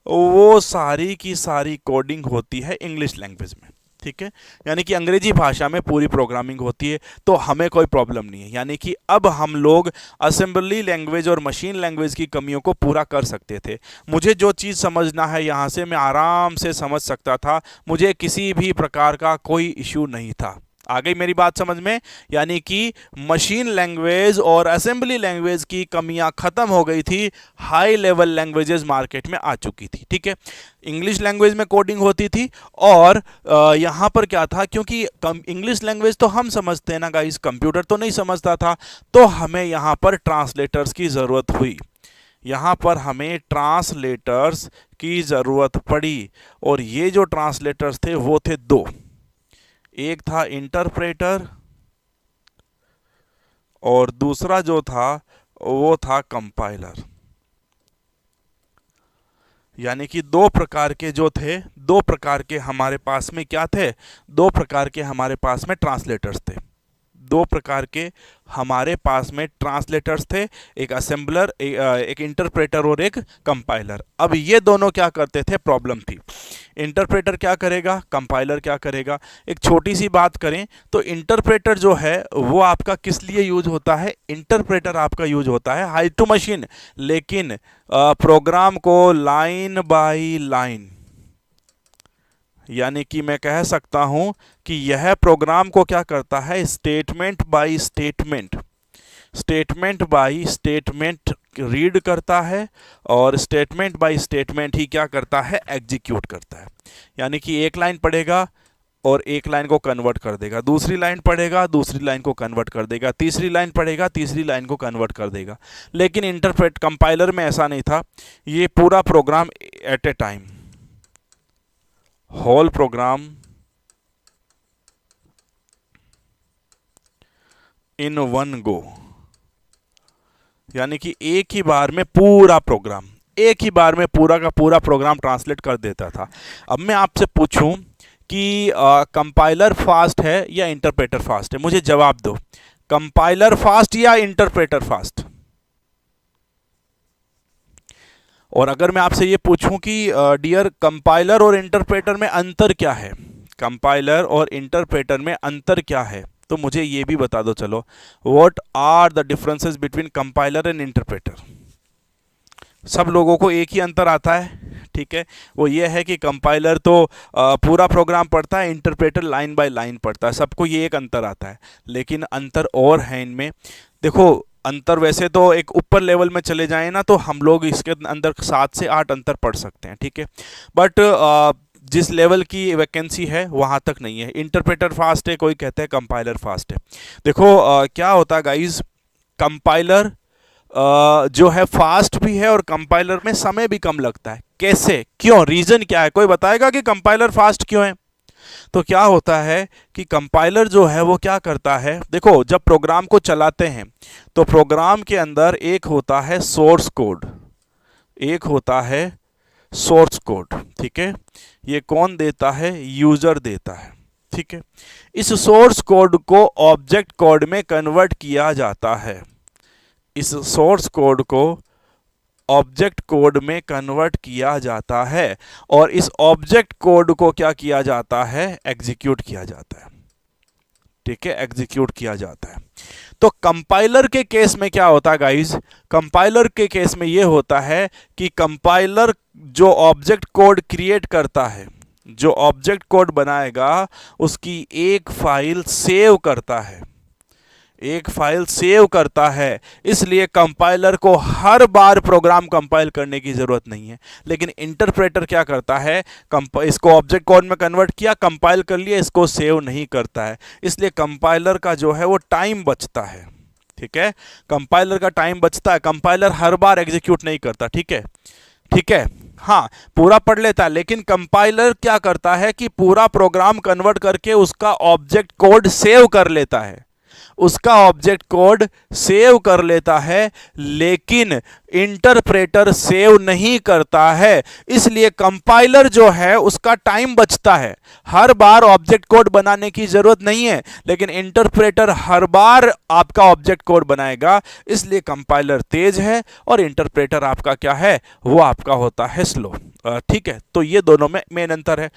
वो सारी की सारी कोडिंग होती है इंग्लिश लैंग्वेज में। ठीक है, यानी कि अंग्रेजी भाषा में पूरी प्रोग्रामिंग होती है, तो हमें कोई प्रॉब्लम नहीं है। यानी कि अब हम लोग असेंबली लैंग्वेज और मशीन लैंग्वेज की कमियों को पूरा कर सकते थे। मुझे जो चीज़ समझना है यहाँ से मैं आराम से समझ सकता था, मुझे किसी भी प्रकार का कोई इशू नहीं था। आ गई मेरी बात समझ में? यानी कि मशीन लैंग्वेज और असेंबली लैंग्वेज की कमियां खत्म हो गई थी, हाई लेवल लैंग्वेजेस मार्केट में आ चुकी थी। ठीक है, इंग्लिश लैंग्वेज में कोडिंग होती थी और यहाँ पर क्या था, क्योंकि इंग्लिश लैंग्वेज तो हम समझते हैं ना गाइस, कंप्यूटर तो नहीं समझता था, तो हमें यहाँ पर ट्रांसलेटर्स की ज़रूरत हुई। यहाँ पर हमें ट्रांसलेटर्स की ज़रूरत पड़ी और ये जो ट्रांसलेटर्स थे वो थे दो। एक था इंटरप्रेटर और दूसरा जो था वो था कंपाइलर। यानी कि दो प्रकार के जो थे, दो प्रकार के हमारे पास में क्या थे, दो प्रकार के हमारे पास में ट्रांसलेटर्स थे। दो प्रकार के हमारे पास में ट्रांसलेटर्स थे, एक असेंबलर, एक इंटरप्रेटर और एक कंपाइलर। अब ये दोनों क्या करते थे, प्रॉब्लम थी। इंटरप्रेटर क्या करेगा, कंपाइलर क्या करेगा। एक छोटी सी बात करें तो इंटरप्रेटर जो है वो आपका किस लिए यूज होता है, इंटरप्रेटर आपका यूज होता है हाई टू मशीन, लेकिन प्रोग्राम को लाइन बाय लाइन, यानी कि मैं कह सकता हूं कि यह प्रोग्राम को क्या करता है, statement by statement, statement by statement read करता है और स्टेटमेंट बाय स्टेटमेंट ही क्या करता है, एग्जीक्यूट करता है। यानी कि एक लाइन पढ़ेगा और एक लाइन को कन्वर्ट कर देगा, दूसरी लाइन पढ़ेगा, दूसरी लाइन को कन्वर्ट कर देगा, तीसरी लाइन पढ़ेगा, तीसरी लाइन को कन्वर्ट कर देगा। लेकिन इंटरप्रेट कंपाइलर में ऐसा नहीं था, ये पूरा program at a time, whole program in one go, यानी कि एक ही बार में पूरा प्रोग्राम, एक ही बार में पूरा का पूरा प्रोग्राम ट्रांसलेट कर देता था। अब मैं आपसे पूछूं कि कंपाइलर फास्ट है या इंटरप्रेटर फास्ट है, मुझे जवाब दो, कंपाइलर फास्ट या इंटरप्रेटर फास्ट? और अगर मैं आपसे ये पूछूं कि डियर कंपाइलर और इंटरप्रेटर में अंतर क्या है, कंपाइलर और इंटरप्रेटर में अंतर क्या है, तो मुझे ये भी बता दो। चलो, what are the differences between compiler and interpreter? सब लोगों को एक ही अंतर आता है, ठीक है, वो ये है कि कंपाइलर तो पूरा प्रोग्राम पढ़ता है, इंटरप्रेटर लाइन बाय लाइन पढ़ता है, सबको ये एक अंतर आता है। लेकिन अंतर और है इनमें, देखो अंतर वैसे तो एक ऊपर लेवल में चले जाएं ना तो हम लोग इसके अंदर 7 से 8 अंतर पढ़ सकते हैं, ठीक है, बट जिस लेवल की वैकेंसी है वहाँ तक नहीं है। इंटरप्रेटर फास्ट है, कोई कहते हैं कंपाइलर फास्ट है। देखो क्या होता है गाइज, कंपाइलर जो है फास्ट भी है और कंपाइलर में समय भी कम लगता है। कैसे, क्यों, रीजन क्या है, कोई बताएगा कि कंपाइलर फास्ट क्यों है? तो क्या होता है कि कंपाइलर जो है वो क्या करता है, देखो जब प्रोग्राम को चलाते हैं तो प्रोग्राम के अंदर एक होता है सोर्स कोड, एक होता है सोर्स कोड, ठीक है, ये कौन देता है, यूजर देता है, ठीक है। इस सोर्स कोड को ऑब्जेक्ट कोड में कन्वर्ट किया जाता है, इस सोर्स कोड को ऑब्जेक्ट कोड में कन्वर्ट किया जाता है और इस ऑब्जेक्ट कोड को क्या किया जाता है, एग्जीक्यूट किया जाता है, ठीक है, एग्जीक्यूट किया जाता है। तो कंपाइलर के केस में क्या होता है गाइस, कंपाइलर के केस में यह होता है कि कंपाइलर जो ऑब्जेक्ट कोड क्रिएट करता है, जो ऑब्जेक्ट कोड बनाएगा उसकी एक फाइल सेव करता है, एक फाइल सेव करता है, इसलिए कंपाइलर को हर बार प्रोग्राम कंपाइल करने की जरूरत नहीं है। लेकिन इंटरप्रेटर क्या करता है, इसको ऑब्जेक्ट कोड में कन्वर्ट किया, कंपाइल कर लिया, इसको सेव नहीं करता है, इसलिए कंपाइलर का जो है वो टाइम बचता है, ठीक है, कंपाइलर का टाइम बचता है, कंपाइलर हर बार एग्जीक्यूट नहीं करता, ठीक है, ठीक है, हाँ पूरा पढ़ लेता है, लेकिन कंपाइलर क्या करता है कि पूरा प्रोग्राम कन्वर्ट करके उसका ऑब्जेक्ट कोड सेव कर लेता है, उसका ऑब्जेक्ट कोड सेव कर लेता है, लेकिन इंटरप्रेटर सेव नहीं करता है, इसलिए कंपाइलर जो है उसका टाइम बचता है, हर बार ऑब्जेक्ट कोड बनाने की जरूरत नहीं है, लेकिन इंटरप्रेटर हर बार आपका ऑब्जेक्ट कोड बनाएगा, इसलिए कंपाइलर तेज है और इंटरप्रेटर आपका क्या है, वो आपका होता है स्लो, ठीक है। तो ये दोनों में मेन अंतर है।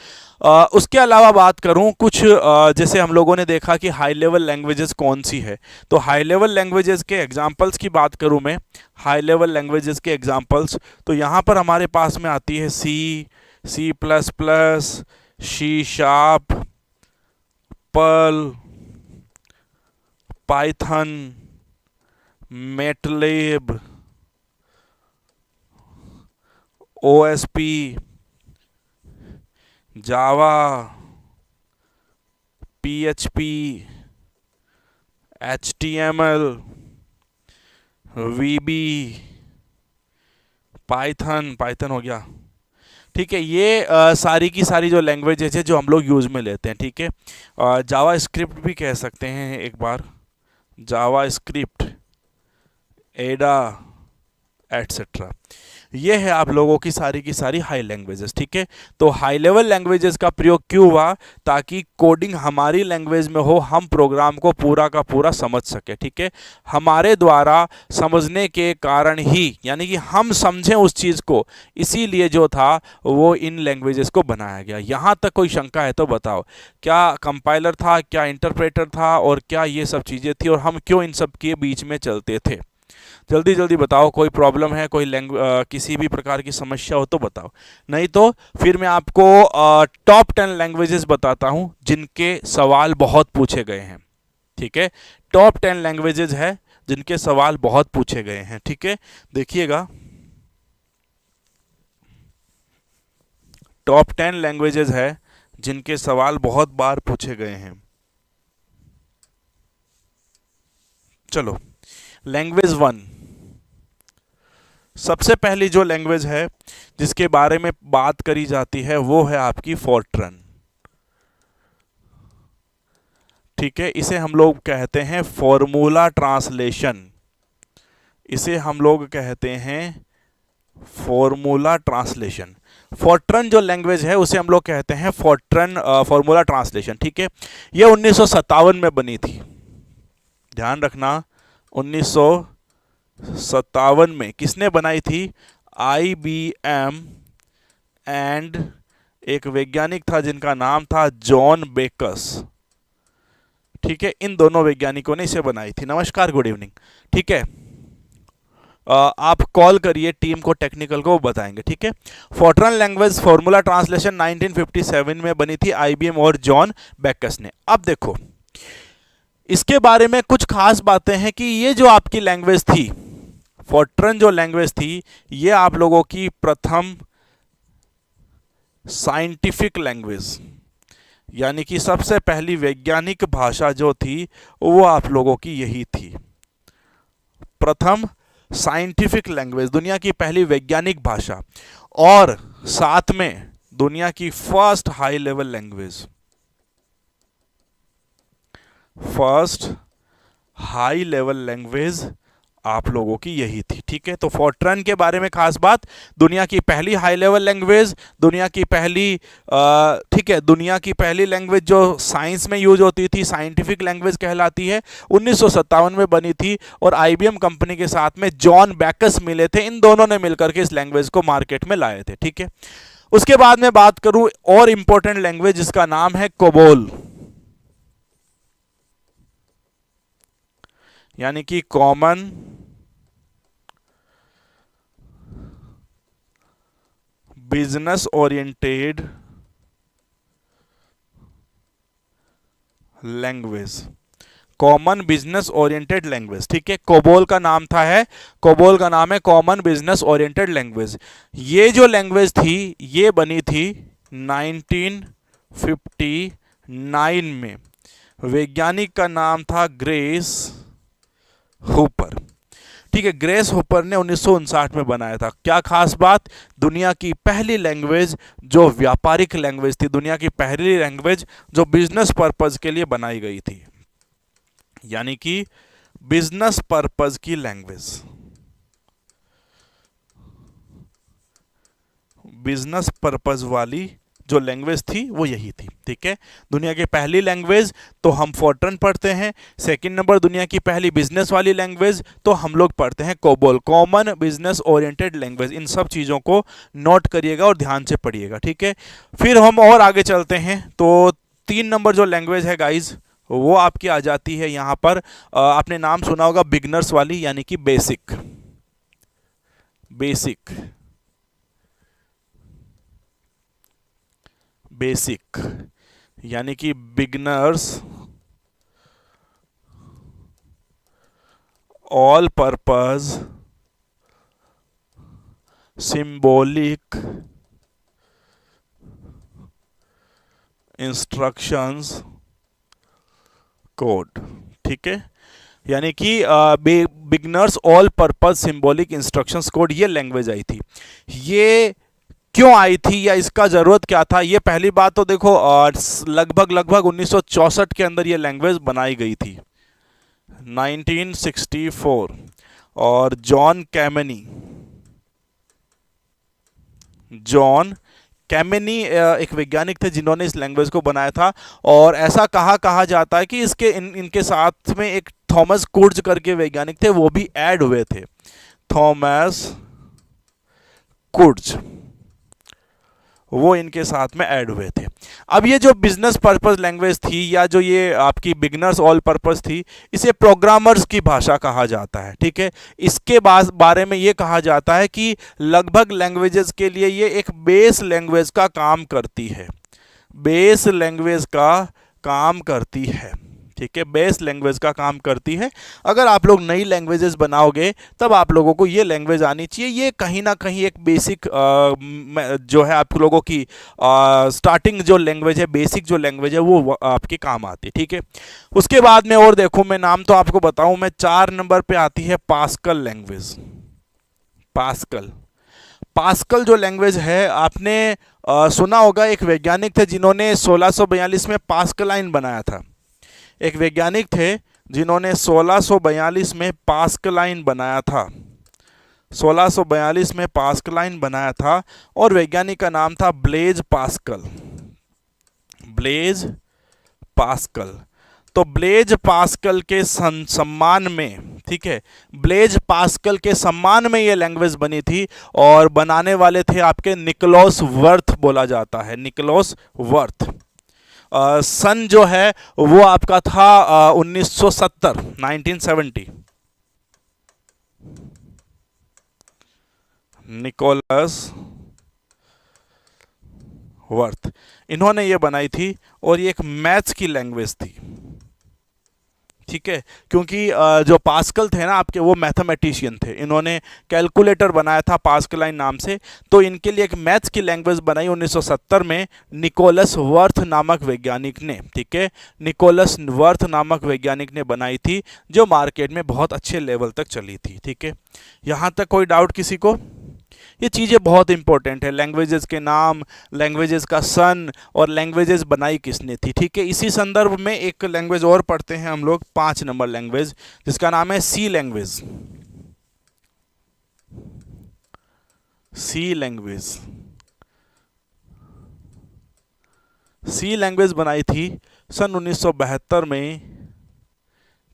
उसके अलावा बात करूं कुछ, जैसे हम लोगों ने देखा कि हाई लेवल लैंग्वेजेस कौन सी है, तो हाई लेवल लैंग्वेजेस के एग्जांपल्स की बात करूं मैं, हाई लेवल लैंग्वेजेस के एग्जांपल्स, तो यहां पर हमारे पास में आती है C, C plus plus, C sharp, Perl, Python, MATLAB, OSP, Java, PHP, HTML, VB, Python हो गया। ठीक है, ये सारी की सारी जो लैंग्वेजेज है जो हम लोग यूज़ में लेते हैं। ठीक है, जावा स्क्रिप्ट भी कह सकते हैं एक बार, जावा स्क्रिप्ट, एडा, एटसेट्रा। ये है आप लोगों की सारी हाई लैंग्वेजेस। ठीक है, तो हाई लेवल लैंग्वेजेस का प्रयोग क्यों हुआ? ताकि कोडिंग हमारी लैंग्वेज में हो, हम प्रोग्राम को पूरा का पूरा समझ सके। ठीक है, हमारे द्वारा समझने के कारण ही, यानी कि हम समझें उस चीज़ को, इसीलिए जो था वो इन लैंग्वेजेस को बनाया गया। यहाँ तक कोई शंका है तो बताओ, क्या कंपाइलर था, क्या इंटरप्रेटर था, और क्या ये सब चीज़ें थी, और हम क्यों इन सब के बीच में चलते थे? जल्दी जल्दी बताओ, कोई प्रॉब्लम है, कोई किसी भी प्रकार की समस्या हो तो बताओ, नहीं तो फिर मैं आपको टॉप 10 लैंग्वेजेस बताता हूं जिनके सवाल बहुत पूछे गए हैं। ठीक है, टॉप 10 लैंग्वेजेस है जिनके सवाल बहुत पूछे गए हैं। ठीक है, देखिएगा, टॉप 10 लैंग्वेजेस है जिनके सवाल बहुत बार पूछे गए हैं। चलो, लैंग्वेज 1, सबसे पहली जो लैंग्वेज है जिसके बारे में बात करी जाती है वो है आपकी फोर्ट्रन। ठीक है, इसे हम लोग कहते हैं फॉर्मूला ट्रांसलेशन, इसे हम लोग कहते हैं फॉर्मूला ट्रांसलेशन। फोर्ट्रन जो लैंग्वेज है उसे हम लोग कहते हैं फोर्ट्रन फॉर्मूला ट्रांसलेशन। ठीक है, ये 1957 में बनी थी, ध्यान रखना, 1957 में किसने बनाई थी? IBM एंड एक वैज्ञानिक था जिनका नाम था जॉन बेकस। ठीक है, इन दोनों वैज्ञानिकों ने इसे बनाई थी। नमस्कार, गुड इवनिंग। ठीक है, आप कॉल करिए टीम को, टेक्निकल को, वो बताएंगे। ठीक है, फोर्ट्रन लैंग्वेज फॉर्मूला ट्रांसलेशन 1957 में बनी थी IBM और जॉन बेकस ने। अब देखो, इसके बारे में कुछ खास बातें हैं कि ये जो आपकी लैंग्वेज थी, फोर्ट्रन जो लैंग्वेज थी, ये आप लोगों की प्रथम साइंटिफिक लैंग्वेज, यानी कि सबसे पहली वैज्ञानिक भाषा जो थी वो आप लोगों की यही थी। प्रथम साइंटिफिक लैंग्वेज, दुनिया की पहली वैज्ञानिक भाषा, और साथ में दुनिया की first high level language, first high level language आप लोगों की यही थी। ठीक है, तो फोर्ट्रन के बारे में खास बात, दुनिया की पहली हाई लेवल लैंग्वेज, दुनिया की पहली ठीक है, दुनिया की पहली लैंग्वेज जो साइंस में यूज होती थी, साइंटिफिक लैंग्वेज कहलाती है, 1957 में बनी थी, और IBM कंपनी के साथ में जॉन बेकस मिले थे, इन दोनों ने मिलकर के इस लैंग्वेज को मार्केट में लाए थे। ठीक है, उसके बाद में बात करूं और इंपॉर्टेंट लैंग्वेज जिसका नाम है कोबोल, यानी कि common business oriented language, common business oriented language. ठीक है, कोबोल का नाम था है, कोबोल का नाम है कॉमन बिजनेस ओरिएंटेड लैंग्वेज। ये जो लैंग्वेज थी ये बनी थी 1959 में, वैज्ञानिक का नाम था ग्रेस हुपर। ठीक है, ग्रेस हुपर ने 1959 में बनाया था। क्या खास बात? दुनिया की पहली लैंग्वेज जो व्यापारिक लैंग्वेज थी, दुनिया की पहली लैंग्वेज जो बिजनेस पर्पज के लिए बनाई गई थी, यानी कि बिजनेस पर्पज की लैंग्वेज, बिजनेस पर्पज वाली जो लैंग्वेज थी वो यही थी। ठीक है, दुनिया की पहली लैंग्वेज तो हम फोर्ट्रन पढ़ते हैं, सेकंड नंबर दुनिया की पहली बिजनेस वाली लैंग्वेज तो हम लोग पढ़ते हैं COBOL, common business oriented language. इन सब चीज़ों को नोट करिएगा और ध्यान से पढ़िएगा। ठीक है, फिर हम और आगे चलते हैं, तो 3 नंबर जो लैंग्वेज है गाइज वो आपकी आ जाती है यहाँ पर, आपने नाम सुना होगा बिगनर्स वाली, यानी कि बेसिक, बेसिक, बेसिक, यानी कि beginners all purpose symbolic instructions code. ठीक है, यानी कि beginners all purpose symbolic instructions code, ये लैंग्वेज आई थी। ये क्यों आई थी या इसका ज़रूरत क्या था? ये पहली बात तो देखो, लगभग 1964 के अंदर ये लैंग्वेज बनाई गई थी, 1964। और जॉन कैमेनी एक वैज्ञानिक थे जिन्होंने इस लैंग्वेज को बनाया था। और ऐसा कहा जाता है कि इनके साथ में एक थॉमस कुर्ज करके वैज्ञानिक थे, वो भी ऐड हुए थे, थॉमस कुर्ज, वो इनके साथ में ऐड हुए थे। अब ये जो बिजनेस पर्पस लैंग्वेज थी या जो ये आपकी बिगनर्स ऑल पर्पस थी, इसे प्रोग्रामर्स की भाषा कहा जाता है। ठीक है, इसके बारे में ये कहा जाता है कि लगभग लैंग्वेजेस के लिए ये एक बेस लैंग्वेज का काम करती है, बेस लैंग्वेज का काम करती है। ठीक है, बेस लैंग्वेज का काम करती है। अगर आप लोग नई लैंग्वेजेस बनाओगे तब आप लोगों को ये लैंग्वेज आनी चाहिए। ये कहीं ना कहीं एक बेसिक जो है आप लोगों की स्टार्टिंग जो लैंग्वेज है, बेसिक जो लैंग्वेज है, वो आपके काम आती है। ठीक है, उसके बाद में और देखो, मैं नाम तो आपको बताऊं, मैं 4 नंबर पे आती है पास्कल लैंग्वेज। पास्कल जो लैंग्वेज है, आपने सुना होगा, एक वैज्ञानिक थे जिन्होंने 1642 में पास्कलाइन बनाया था। एक वैज्ञानिक थे जिन्होंने 1642 में पास्कलाइन बनाया था, 1642 में पास्कलाइन बनाया था। और वैज्ञानिक का नाम था ब्लेज पास्कल, ब्लेज पास्कल। तो ब्लेज पास्कल के सम्मान में, ठीक है, ब्लेज पास्कल के सम्मान में ये लैंग्वेज बनी थी। और बनाने वाले थे आपके निकोलस वर्थ, बोला जाता है निकोलस वर्थ। सन जो है वो आपका था 1970, 1970। निकोलस वर्थ, इन्होंने ये बनाई थी। और ये एक मैथ्स की लैंग्वेज थी। ठीक है, क्योंकि जो पास्कल थे ना आपके, वो मैथमेटिशियन थे, इन्होंने कैलकुलेटर बनाया था पास्कलाइन नाम से। तो इनके लिए एक मैथ्स की लैंग्वेज बनाई 1970 में निकोलस वर्थ नामक वैज्ञानिक ने। ठीक है, निकोलस वर्थ नामक वैज्ञानिक ने बनाई थी, जो मार्केट में बहुत अच्छे लेवल तक चली थी। ठीक है, यहाँ तक कोई डाउट किसी को? ये चीज़ें बहुत इंपॉर्टेंट है, लैंग्वेजेस के नाम, लैंग्वेजेस का सन, और लैंग्वेजेस बनाई किसने थी। ठीक है, इसी संदर्भ में एक लैंग्वेज और पढ़ते हैं हम लोग, 5 नंबर लैंग्वेज, जिसका नाम है सी लैंग्वेज। सी लैंग्वेज, सी लैंग्वेज बनाई थी सन 1972 में,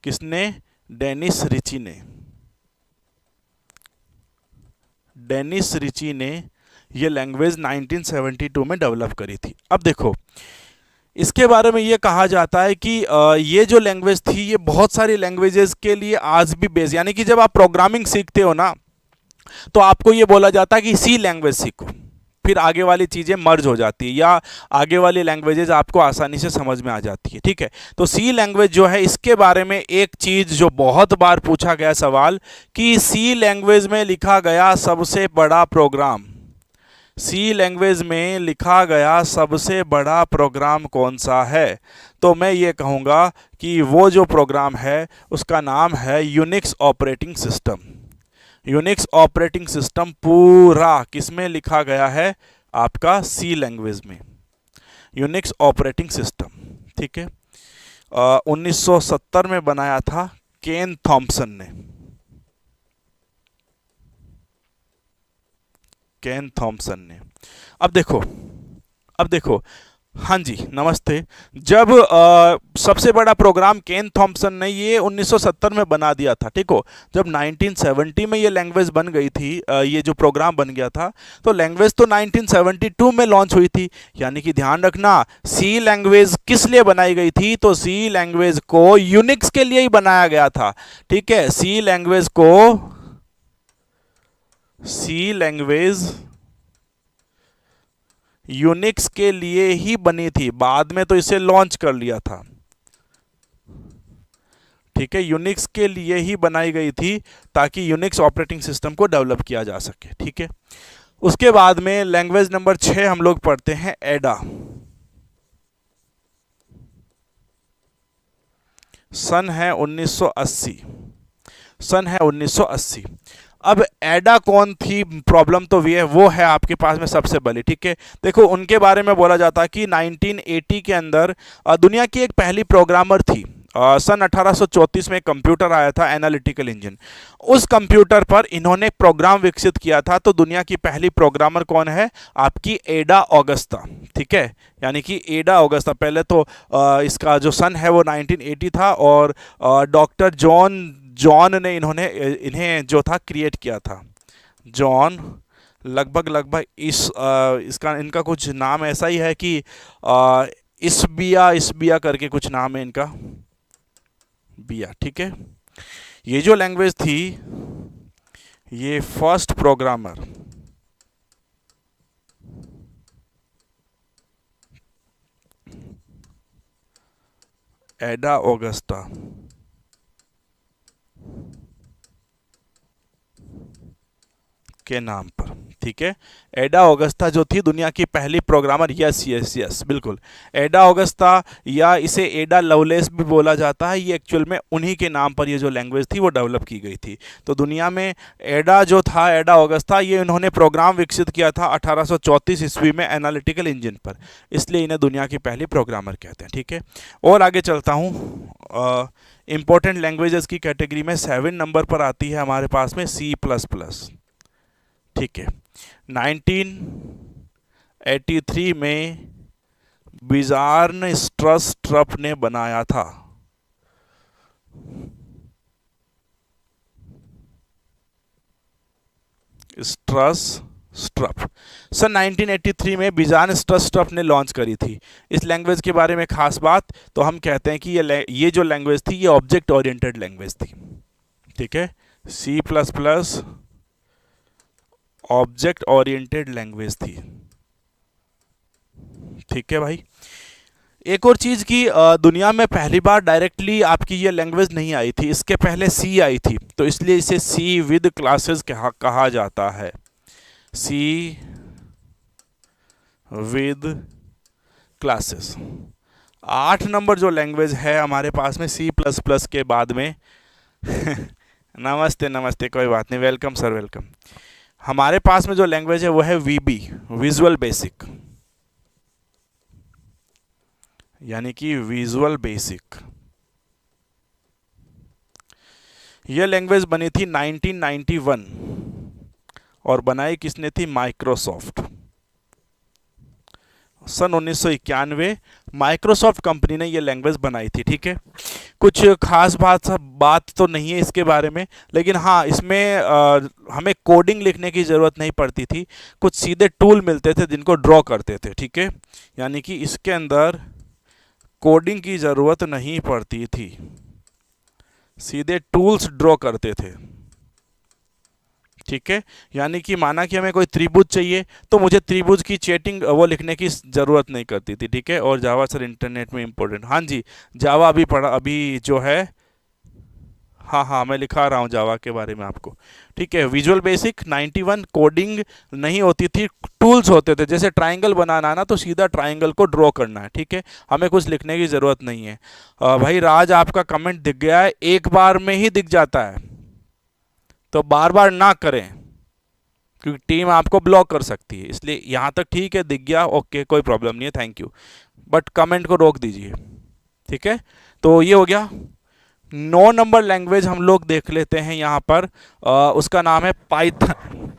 किसने? डेनिस रिची ने। डेनिस रिची ने ये लैंग्वेज 1972 में डेवलप करी थी। अब देखो, इसके बारे में ये कहा जाता है कि ये जो लैंग्वेज थी, ये बहुत सारी लैंग्वेजेस के लिए आज भी बेस, यानी कि जब आप प्रोग्रामिंग सीखते हो ना, तो आपको ये बोला जाता है कि सी लैंग्वेज सीखो, फिर आगे वाली चीज़ें मर्ज हो जाती है, या आगे वाली लैंग्वेजेस आपको आसानी से समझ में आ जाती है। ठीक है, तो सी लैंग्वेज जो है, इसके बारे में एक चीज़ जो बहुत बार पूछा गया सवाल, कि सी लैंग्वेज में लिखा गया सबसे बड़ा प्रोग्राम, सी लैंग्वेज में लिखा गया सबसे बड़ा प्रोग्राम कौन सा है? तो मैं ये कहूँगा कि वो जो प्रोग्राम है उसका नाम है Unix operating system. Unix operating system पूरा किस में लिखा गया है? आपका सी लैंग्वेज में, यूनिक्स ऑपरेटिंग सिस्टम। ठीक है, 1970 में बनाया था केन थॉम्पसन ने, केन थॉम्पसन ने। अब देखो, हाँ जी, नमस्ते। जब सबसे बड़ा प्रोग्राम केन थॉम्पसन ने ये 1970 में बना दिया था, ठीक हो, जब 1970 में ये लैंग्वेज बन गई थी, ये जो प्रोग्राम बन गया था, तो लैंग्वेज तो 1972 में लॉन्च हुई थी। यानी कि ध्यान रखना, सी लैंग्वेज किस लिए बनाई गई थी? तो सी लैंग्वेज को यूनिक्स के लिए ही बनाया गया था। ठीक है, सी लैंग्वेज यूनिक्स के लिए ही बनी थी, बाद में तो इसे लॉन्च कर लिया था। ठीक है, यूनिक्स के लिए ही बनाई गई थी ताकि यूनिक्स ऑपरेटिंग सिस्टम को डेवलप किया जा सके। ठीक है, उसके बाद में लैंग्वेज नंबर 6 हम लोग पढ़ते हैं एडा। सन है 1980, सन है 1980। अब एडा कौन थी, प्रॉब्लम तो वो है आपके पास में सबसे बड़ी। ठीक है, देखो उनके बारे में बोला जाता है कि 1980 के अंदर दुनिया की एक पहली प्रोग्रामर थी। सन 1834 में कंप्यूटर आया था, एनालिटिकल इंजन। उस कंप्यूटर पर इन्होंने प्रोग्राम विकसित किया था। तो दुनिया की पहली प्रोग्रामर कौन है, आपकी एडा ऑगस्टा। ठीक है, यानी कि एडा ऑगस्टा। पहले तो इसका जो सन है वो 1980 था, और डॉक्टर जॉन ने इन्हें जो था क्रिएट किया था। जॉन लगभग इसका इनका कुछ नाम ऐसा ही है कि इसबिया करके कुछ नाम है इनका, बिया। ठीक है, ये जो लैंग्वेज थी, ये फर्स्ट प्रोग्रामर एडा ऑगस्टा के नाम पर। ठीक है, एडा ऑगस्टा जो थी दुनिया की पहली प्रोग्रामर। यस बिल्कुल, एडा ऑगस्टा, या इसे एडा लवलेस भी बोला जाता है। ये एक्चुअल में उन्हीं के नाम पर ये जो लैंग्वेज थी वो डेवलप की गई थी। तो दुनिया में एडा जो था, एडा ऑगस्टा, ये इन्होंने प्रोग्राम विकसित किया था 1834 ईस्वी में एनालिटिकल इंजन पर, इसलिए इन्हें दुनिया की पहली प्रोग्रामर कहते हैं। ठीक है, और आगे चलता हूँ। इंपॉर्टेंट लैंग्वेजेस की कैटेगरी में 7 नंबर पर आती है हमारे पास में C++। ठीक है, 1983 में बिजार्न स्ट्रप ने बनाया था। स्ट्रप सन 1983 में बिजार्न स्ट्रप ने लॉन्च करी थी। इस लैंग्वेज के बारे में खास बात तो हम कहते हैं कि ये जो लैंग्वेज थी ये ऑब्जेक्ट ओरिएंटेड लैंग्वेज थी। ठीक है, C++ ऑब्जेक्ट ओरिएंटेड लैंग्वेज थी। ठीक है भाई, एक और चीज की दुनिया में पहली बार डायरेक्टली आपकी ये लैंग्वेज नहीं आई थी, इसके पहले सी आई थी, तो इसलिए इसे सी विद क्लासेस कहा जाता है। सी विद क्लासेस। 8 नंबर जो लैंग्वेज है हमारे पास में C++ के बाद में नमस्ते, कोई बात नहीं, वेलकम सर, वेलकम। हमारे पास में जो लैंग्वेज है वो है VB, विजुअल बेसिक, यानी कि विजुअल बेसिक। यह लैंग्वेज बनी थी 1991 और बनाई किसने थी, माइक्रोसॉफ्ट। सन 1991 माइक्रोसॉफ्ट कंपनी ने यह लैंग्वेज बनाई थी। ठीक है, कुछ खास बात तो नहीं है इसके बारे में, लेकिन हाँ, इसमें हमें कोडिंग लिखने की ज़रूरत नहीं पड़ती थी, कुछ सीधे टूल मिलते थे जिनको ड्रॉ करते थे। ठीक है, यानी कि इसके अंदर कोडिंग की ज़रूरत नहीं पड़ती थी, सीधे टूल्स ड्रॉ करते थे। ठीक है, यानी कि माना कि हमें कोई त्रिभुज चाहिए तो मुझे त्रिभुज की चेटिंग वो लिखने की ज़रूरत नहीं करती थी। ठीक है, और जावा सर इंटरनेट में इम्पोर्टेंट, हाँ जी, जावा अभी जो है, हाँ मैं लिखा रहा हूँ जावा के बारे में आपको। ठीक है, विजुअल बेसिक 91, कोडिंग नहीं होती थी, टूल्स होते थे। जैसे ट्राइंगल बनाना है ना, तो सीधा ट्राइंगल को ड्रॉ करना है। ठीक है, हमें कुछ लिखने की ज़रूरत नहीं है। भाई राज, आपका कमेंट दिख गया है, एक बार में ही दिख जाता है, तो बार बार ना करें क्योंकि टीम आपको ब्लॉक कर सकती है। इसलिए यहाँ तक ठीक है, दिख गया, ओके, कोई प्रॉब्लम नहीं है, थैंक यू, बट कमेंट को रोक दीजिए। ठीक है, तो ये हो गया। 9 नंबर लैंग्वेज हम लोग देख लेते हैं यहाँ पर, उसका नाम है पाइथन।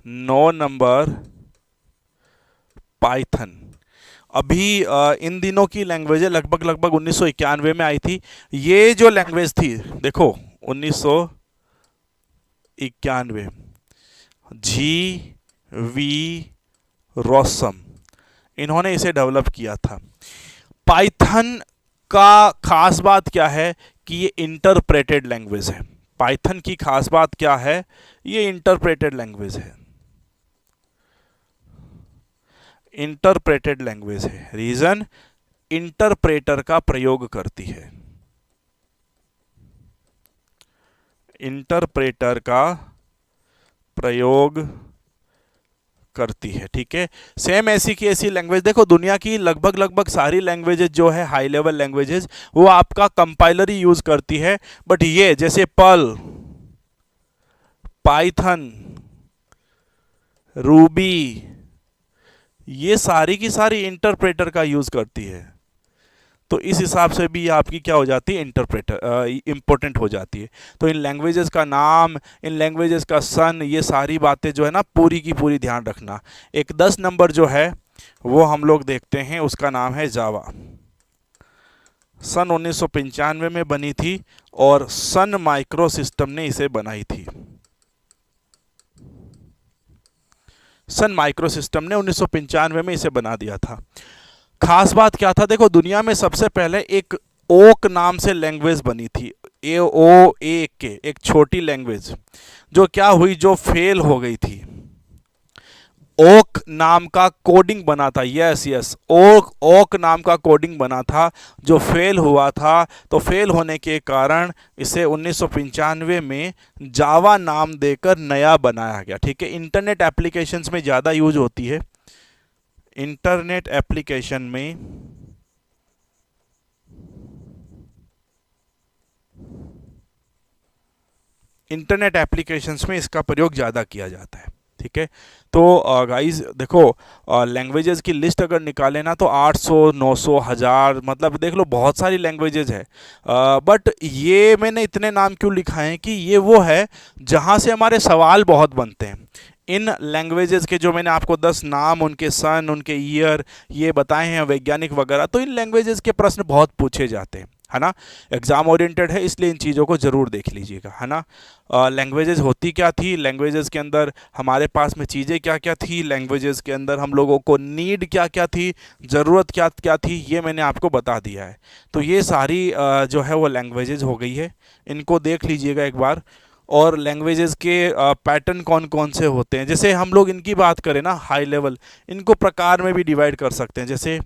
9 number Python. अभी इन दिनों की लैंग्वेज है, लगभग 1991 में आई थी। ये जो लैंग्वेज थी, देखो 1991, GV रॉसम, इन्होंने इसे डेवलप किया था। पाइथन का खास बात क्या है कि ये इंटरप्रेटेड लैंग्वेज है। पाइथन की खास बात क्या है, ये इंटरप्रेटेड लैंग्वेज है, इंटरप्रेटेड लैंग्वेज है। रीजन, इंटरप्रेटर का प्रयोग करती है। इंटरप्रेटर का प्रयोग करती है, ठीक है। सेम ऐसी की ऐसी लैंग्वेज देखो, दुनिया की लगभग सारी लैंग्वेजेस जो है हाई लेवल लैंग्वेजेस, वो आपका कंपाइलर ही यूज करती है। बट ये जैसे पर्ल, पाइथन, रूबी, ये सारी की सारी इंटरप्रेटर का यूज करती है। तो इस हिसाब से भी आपकी क्या हो जाती है, इंटरप्रेटर इंपॉर्टेंट हो जाती है। तो इन लैंग्वेजेस का नाम, इन लैंग्वेजेस का सन, ये सारी बातें जो है ना पूरी की पूरी ध्यान रखना। एक 10 नंबर जो है वो हम लोग देखते हैं, उसका नाम है जावा। सन 1995 में बनी थी और सन माइक्रो सिस्टम ने इसे बनाई थी। सन माइक्रो सिस्टम ने 1995 में इसे बना दिया था। खास बात क्या था, देखो दुनिया में सबसे पहले एक ओक नाम से लैंग्वेज बनी थी, AOAK, एक छोटी लैंग्वेज जो क्या हुई, जो फेल हो गई थी। ओक नाम का कोडिंग बना था, यस ओक नाम का कोडिंग बना था जो फेल हुआ था। तो फेल होने के कारण इसे 1995 में जावा नाम देकर नया बनाया गया, ठीक है। इंटरनेट एप्लीकेशंस में ज़्यादा यूज होती है। इंटरनेट एप्लीकेशन में इंटरनेट एप्लीकेशंस में इसका प्रयोग ज़्यादा किया जाता है, ठीक है। तो गाइस देखो, लैंग्वेजेस की लिस्ट अगर निकालें ना तो 800, 900, 1000, मतलब देख लो बहुत सारी लैंग्वेजेस है। बट ये मैंने इतने नाम क्यों लिखाए हैं कि ये वो है जहाँ से हमारे सवाल बहुत बनते हैं। इन लैंग्वेजेस के जो मैंने आपको 10 नाम, उनके सन, उनके ईयर ये बताए हैं, वैज्ञानिक वगैरह, तो इन लैंग्वेजेस के प्रश्न बहुत पूछे जाते हैं, है ना। एग्जाम ओरिएंटेड है, इसलिए इन चीज़ों को ज़रूर देख लीजिएगा, है ना। लैंग्वेजेस होती क्या थी, लैंग्वेजेस के अंदर हमारे पास में चीज़ें क्या क्या थी, लैंग्वेजेस के अंदर हम लोगों को नीड क्या क्या थी, ज़रूरत क्या क्या थी, ये मैंने आपको बता दिया है। तो ये सारी जो है वो लैंग्वेजेस हो गई है, इनको देख लीजिएगा एक बार। और लैंग्वेजेस के पैटर्न कौन कौन से होते हैं, जैसे हम लोग इनकी बात करें ना हाई लेवल, इनको प्रकार में भी डिवाइड कर सकते हैं। जैसे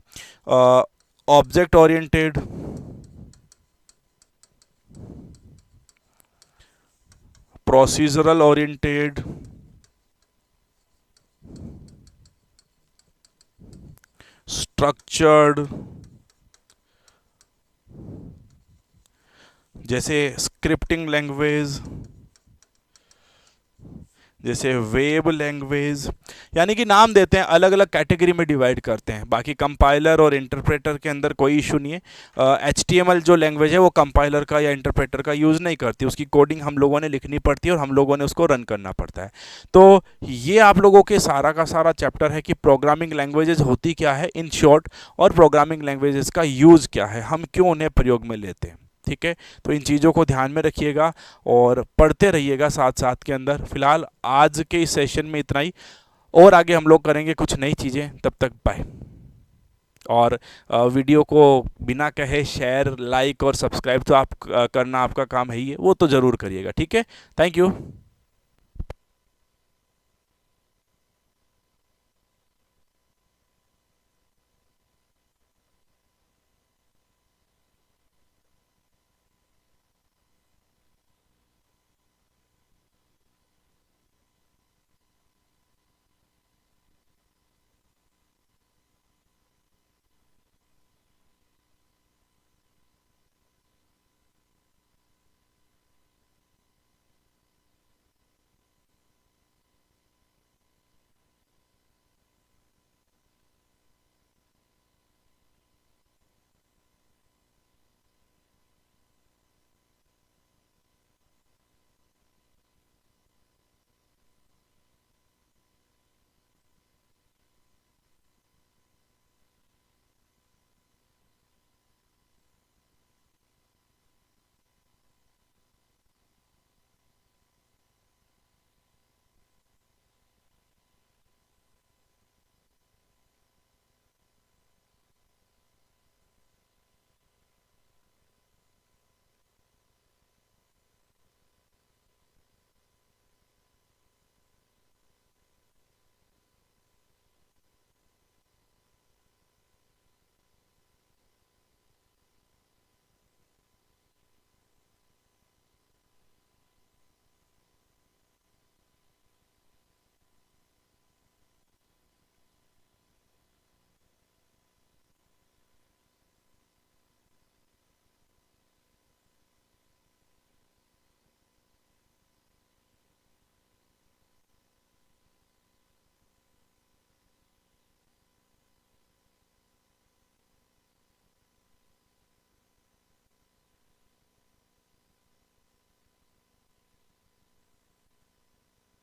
object oriented, procedural oriented, structured, जैसे स्क्रिप्टिंग लैंग्वेज, जैसे वेब लैंग्वेज, यानी कि नाम देते हैं, अलग अलग कैटेगरी में डिवाइड करते हैं। बाकी कंपाइलर और इंटरप्रेटर के अंदर कोई इशू नहीं है। HTML जो लैंग्वेज है वो कंपाइलर का या इंटरप्रेटर का यूज़ नहीं करती, उसकी कोडिंग हम लोगों ने लिखनी पड़ती है और हम लोगों ने उसको रन करना पड़ता है। तो ये आप लोगों के सारा का सारा चैप्टर है कि प्रोग्रामिंग लैंग्वेजेस होती क्या है इन शॉर्ट, और प्रोग्रामिंग लैंग्वेजेस का यूज़ क्या है, हम क्यों उन्हें प्रयोग में लेते हैं, ठीक है। तो इन चीज़ों को ध्यान में रखिएगा और पढ़ते रहिएगा साथ साथ के अंदर। फिलहाल आज के इस सेशन में इतना ही, और आगे हम लोग करेंगे कुछ नई चीज़ें। तब तक बाय। और वीडियो को बिना कहे शेयर, लाइक और सब्सक्राइब तो आप करना आपका काम है ही है, वो तो ज़रूर करिएगा, ठीक है। Thank you.